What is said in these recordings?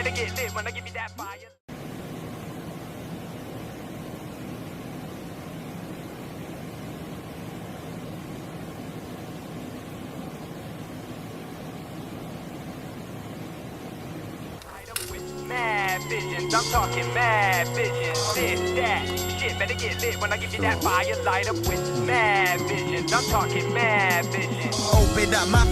better get lit when I give you that fire. Mad visions, I'm talking mad visions. This, that, shit better get lit when I give you that fire. Light up with mad visions, I'm talking mad visions. Open up my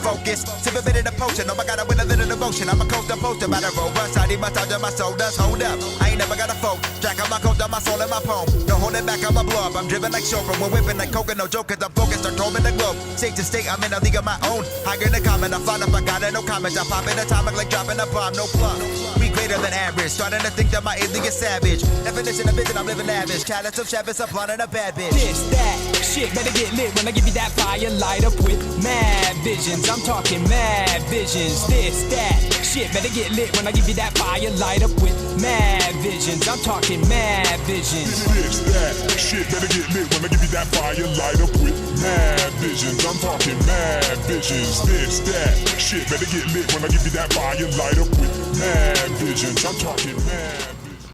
focus. Sip a bit of the potion. Oh my God, I win a little devotion. I'm a coaster poster by the rover. Side massage on my shoulders. Hold up, I ain't never got a folk. Jack on my coat, on my soul and my poem. Don't hold it back, I'm a blow up. I'm driven like chauffeur. We're whipping like coke, no joke, cause I'm focused on torment the globe. State to state, I'm in a league of my own. Higher than common, I find if I got it, no comments. I pop in atomic like dropping a bomb, no plug. We greater than average, starting to think that my alien is savage. Definition of vision, I'm living lavish. Chalice of Chavez, I'm plotting a bad bitch. This, that, shit better get lit when I give you that fire. Light up with mad visions, I'm talking mad visions. This, that, shit better get lit when I give you that fire. Light up with mad visions, I'm talking mad visions. This, that, shit better get lit when I give you that fire. Light up with mad visions, I'm talking mad visions. This, that, shit better get lit when I give you that fire. Light up with mad visions, I'm talking mad visions.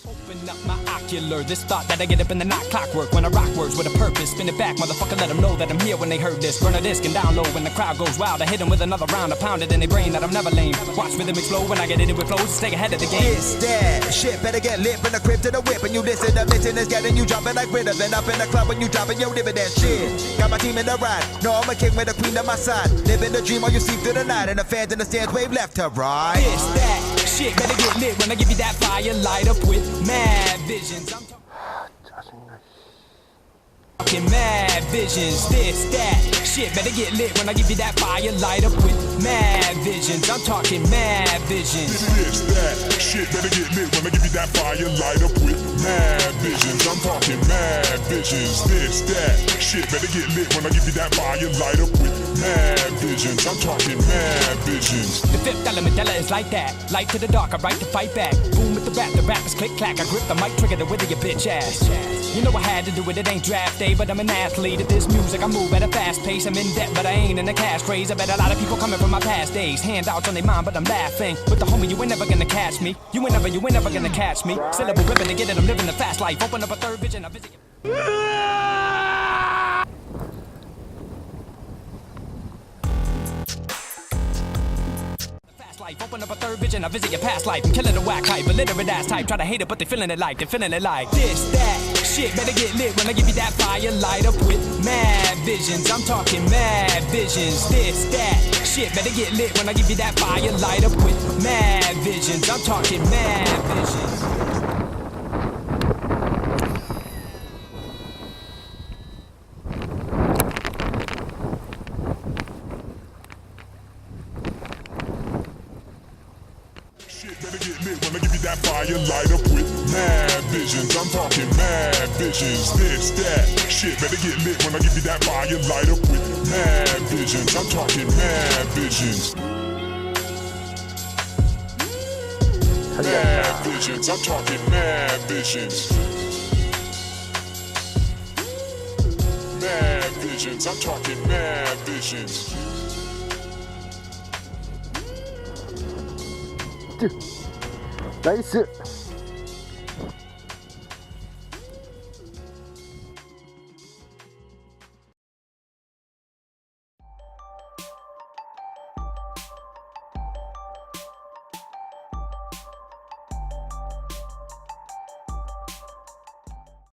Open up my ocular, this thought that I get up in the night clockwork. When I rock words with a purpose, spin it back, motherfucker, let them know that I'm here when they heard this. Burn a disc and down low when the crowd goes wild. I hit them with another round, I pound it in their brain that I'm never lame. Watch rhythm explode when I get in it with flows, stay ahead of the game. This, that, shit better get lit from the crib to the whip. And you listen to mission is getting you jumping like rhythm. And up in the club when you dropping your dividend shit. Got my team in the ride, no I'm a king with the queen on my side. Living the dream while you sleep through the night. And the fans in the stands wave left to right. This, that, shit better get lit when I give you that fire. Light up with mad visions, I'm talking mad visions. This, that, shit better get lit when I give you that fire. Light up with mad visions, I'm talking mad visions. This, that, shit better get lit when I give you that fire. Light up with mad visions, I'm talking mad visions. This, that, shit better get lit when I give you that fire. Light up with mad visions, I'm talking mad visions. The fifth element, Della is like that. Light to the dark, I write to fight back. Boom with the rappers click clack. I grip the mic, trigger the wither your bitch ass. You know I had to do it, it ain't draft day, but I'm an athlete at this music. I move at a fast pace, I'm in debt, but I ain't in the cash craze. I bet a lot of people coming from my past days. Handouts on their mind, but I'm laughing. With the homie, you ain't never gonna catch me. You ain't never gonna catch me. Syllable ripping to get it, I'm living the fast life. Open up a third vision, I visit you. Open up a third vision, I visit your past life. I'm killing the whack hype, illiterate ass type. Try to hate it, but they feeling it like, this, that, shit better get lit when I give you that fire. Light up with mad visions, I'm talking mad visions. This, that, shit better get lit when I give you that fire. Light up with mad visions, I'm talking mad visions. Better get lit when I give you that fire. Light up with mad visions, I'm talking mad visions. This, that, shit better get lit when I give you that fire. Light up with mad visions, I'm talking mad visions. Mad visions, I'm talking mad visions. Mad visions, I'm talking mad visions. 나이스.